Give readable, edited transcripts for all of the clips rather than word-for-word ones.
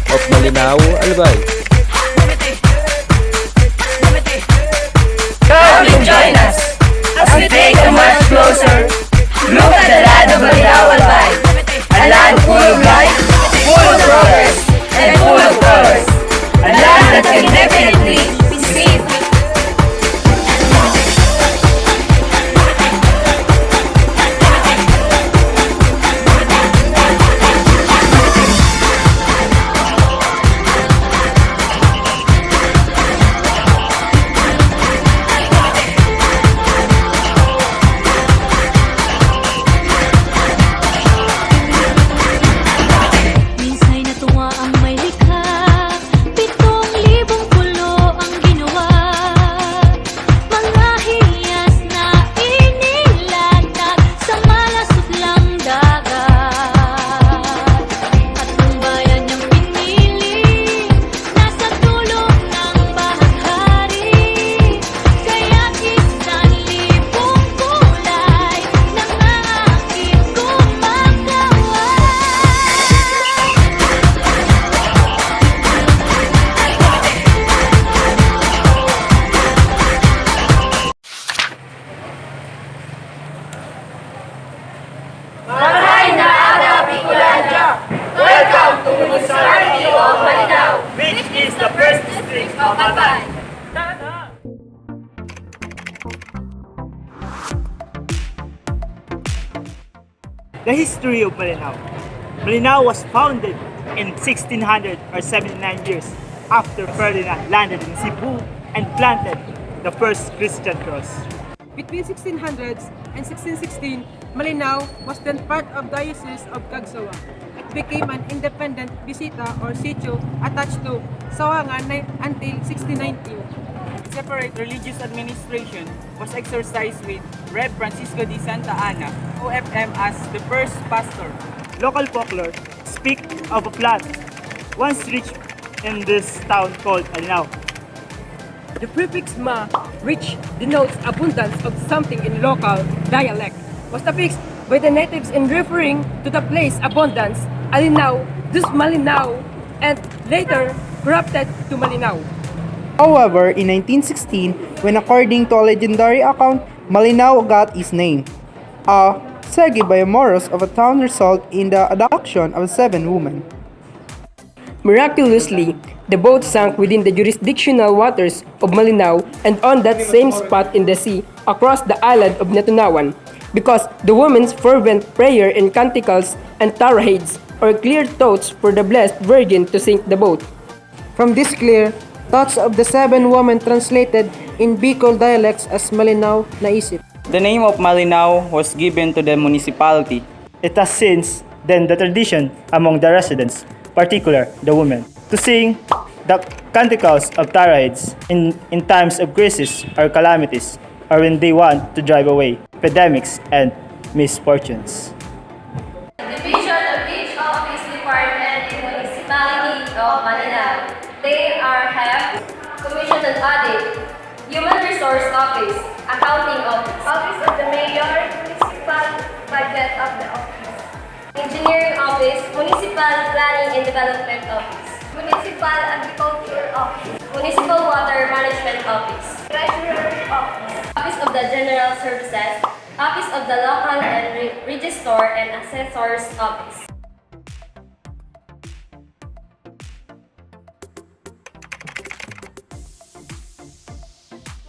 of Malinao Albay. Come and join us as we take a much closer look at the land of Malinao Albay, a land full of life, full of progress, and full of colors, a land that can definitely be seen. Welcome to Municipality of Malinao, which is the first district of Albay. The history of Malinao. Malinao was founded in 1600 or 79 years after Ferdinand landed in Cebu and planted the first Christian cross. Between 1600s and 1616, Malinao was then part of Diocese of Cagsawa. It became an independent visita or sitio attached to Sawangan until 1619. Separate religious administration was exercised with Rev. Francisco de Santa Ana, OFM, as the first pastor. Local folklore speak of a plant once reached in this town called Malinao. The prefix ma, which denotes abundance of something in local dialect, was affixed by the natives in referring to the place abundance, Alinao, thus Malinao, and later corrupted to Malinao. However, in 1916, when according to a legendary account, Malinao got its name, a ẓєєη by a Moros of a town result in the abduction of 7 women. Miraculously, the boat sank within the jurisdictional waters of Malinao and on that same spot in the sea across the island of Natunawan, because the women's fervent prayer and canticles and tarahaids, or clear thoughts for the Blessed Virgin to sink the boat. From this clear, thoughts of the 7 women translated in Bicol dialects as Malinao naisip. The name of Malinao was given to the municipality. It has since then the tradition among the residents, particularly the women, to sing the canticles of tarahaids in times of crisis or calamities, or when they want to drive away epidemics and misfortunes. Division of each office department in Municipality of Malinao. They are have Commission and Audit, Human Resource Office, Accounting Office, Office of the Mayor, Municipal Budget of the Office, Engineering Office, Municipal Planning and Development Office, Municipal Agriculture Office, Municipal Water Management Office, Treasurer Office, Office of the General Services, Office of the Local and Register and Assessor's Office.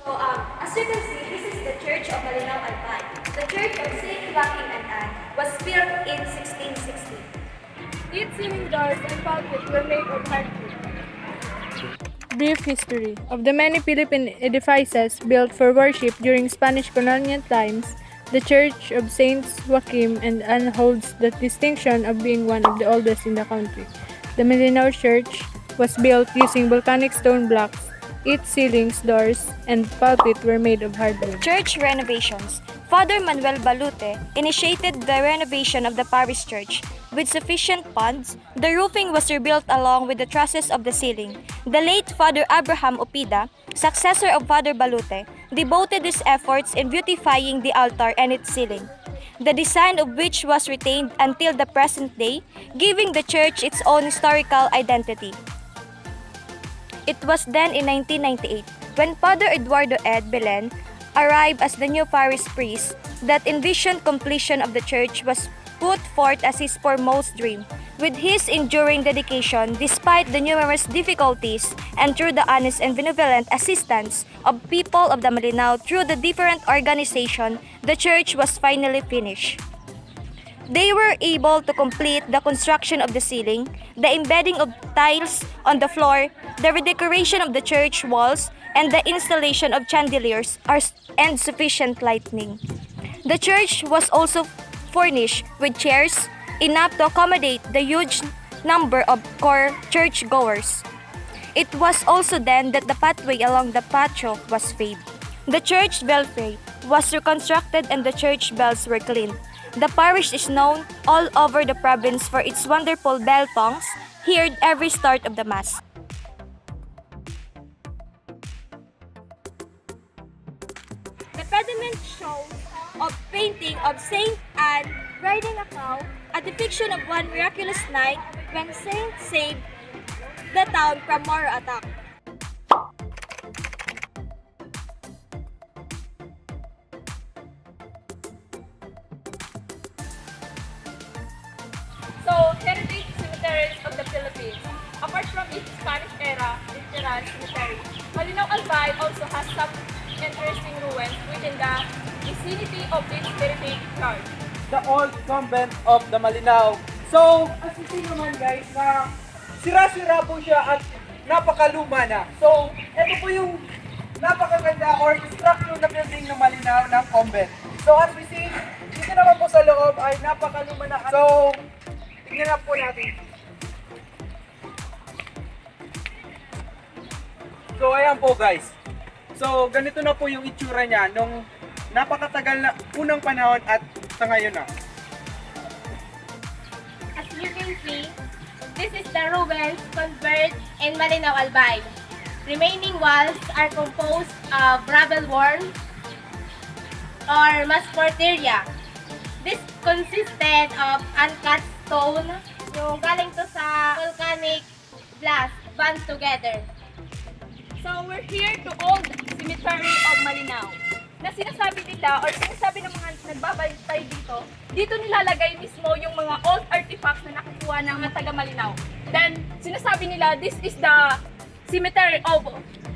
So, as you can see, this is the Church of Malinao Albay. The Church of St. Joaquin and Anne was built in 1660. Its ceiling doors and pulpit were made of hardwood. Brief history of the many Philippine edifices built for worship during Spanish colonial times. The Church of Saints Joaquin and Anne holds the distinction of being one of the oldest in the country. The Malinao Church was built using volcanic stone blocks. Its ceilings, doors, and pulpit were made of hardwood. Church renovations. Father Manuel Balute initiated the renovation of the parish church. With sufficient funds, the roofing was rebuilt along with the trusses of the ceiling. The late Father Abraham Opida, successor of Father Balute, devoted his efforts in beautifying the altar and its ceiling. the design of which was retained until the present day, giving the church its own historical identity. It was then in 1998, when Father Eduardo Ed Belen arrived as the new parish priest, that envisioned completion of the church was put forth as his foremost dream. With his enduring dedication, despite the numerous difficulties, and through the honest and benevolent assistance of people of the Malinao through the different organizations, the church was finally finished. They were able to complete the construction of the ceiling, the embedding of tiles on the floor, the redecoration of the church walls, and the installation of chandeliers and sufficient lighting. The church was also furnished with chairs, enough to accommodate the huge number of core churchgoers. It was also then that the pathway along the patio was paved. The church belfry was reconstructed and the church bells were cleaned. The parish is known all over the province for its wonderful bell tongues heard every start of the Mass. The pediment shows a painting of Saint Anne riding a cow, a depiction of one miraculous night when Saint saved the town from Moro attack. So, heritage cemeteries of the Philippines. Apart from its Spanish era literal cemetery, Malinao Albay also has some interesting ruins within the vicinity of its heritage church. The old convent of the Malinao. So, as you see naman guys, na sira-sira po siya at napakaluma na. So, ito po yung napakaganda or structure na building ng Malinao ng convent. So, as we see, dito naman po sa loob ay napakaluma na. So, tingnan na po natin. So, ayan po guys. So, ganito na po yung itsura niya nung napakatagal na unang panahon at sa ngayon na. As you can see, this is the ruins convert in Malinao Albay. Remaining walls are composed of rubble worm or massporteria. This consisted of uncut stone, yung galing to sa volcanic blast, band together. So we're here to Old Cemetery of Malinao. Na sinasabi nila or sinasabi ng mga nagbabantay dito nilalagay mismo yung mga old artifacts na nakukuha ng mga taga Malinao. Then sinasabi nila this is the cemetery of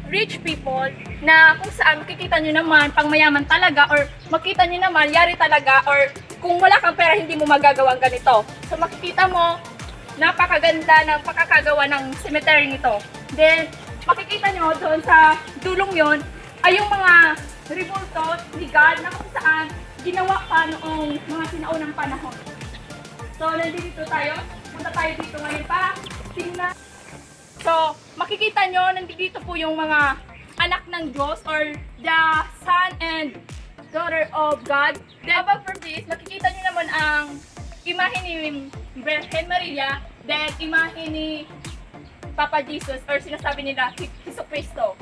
rich people na kung saan makikita nyo naman pang mayaman talaga or makita nyo naman yari talaga or kung wala kang pera hindi mo magagawang ganito. So makikita mo napakaganda ng pagkakagawa ng cemetery nito. Then makikita nyo doon sa dulong yon ay yung mga rebulto ni God na kung saan ginawa pa noong mga sinaunang panahon. So, nandito tayo. Punta tayo dito ngayon para tingnan. So, makikita nyo, nandito po yung mga anak ng Diyos or the son and daughter of God. Then, above from this, makikita nyo naman ang imahe ni Virgen Maria, then imahe ni Papa Jesus or sinasabi nila Jesu Cristo.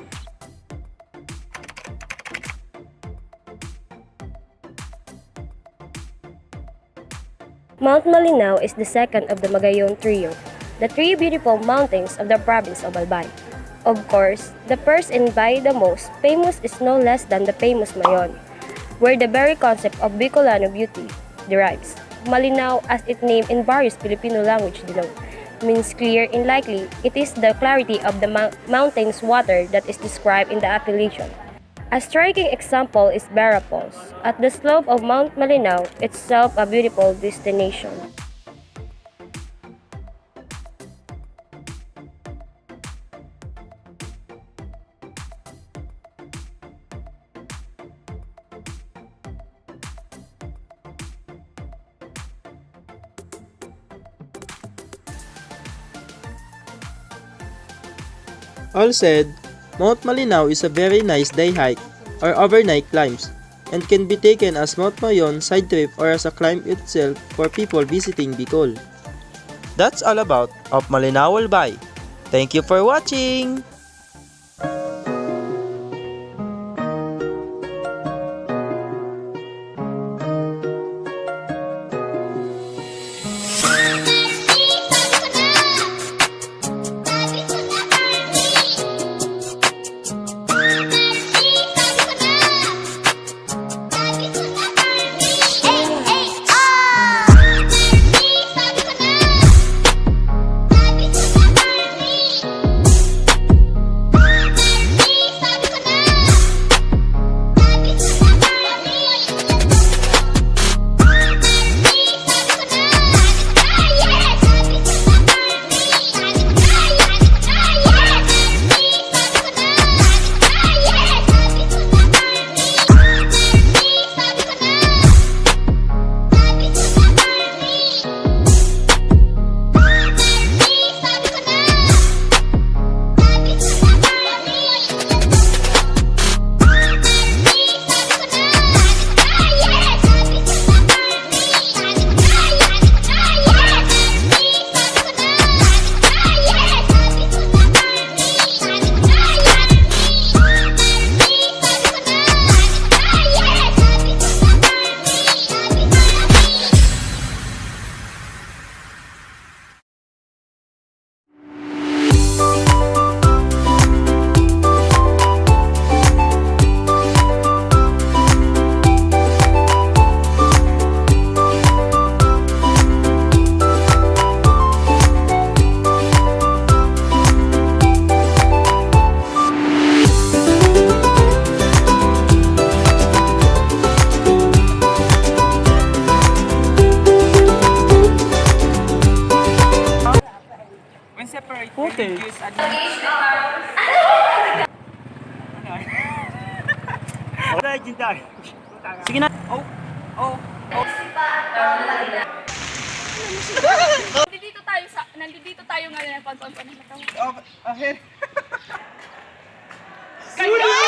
Mount Malinao is the second of the Magayon Trio, the three beautiful mountains of the province of Albay. Of course, the first and by the most famous is no less than the famous Mayon, where the very concept of Bicolano beauty derives. Malinao, as its name in various Filipino language denote, means clear and likely. It is the clarity of the mountain's water that is described in the appellation. A striking example is Barra Falls, at the slope of Mount Malinao, itself a beautiful destination. All said, Mount Malinao is a very nice day hike or overnight climbs and can be taken as Mount Mayon side trip or as a climb itself for people visiting Bicol. That's all about of Malinao Albay. Thank you for watching! Okay. Legendary. Sige na. Nandito tayo ngayon ng pagpapanaw. Ahead. Surya!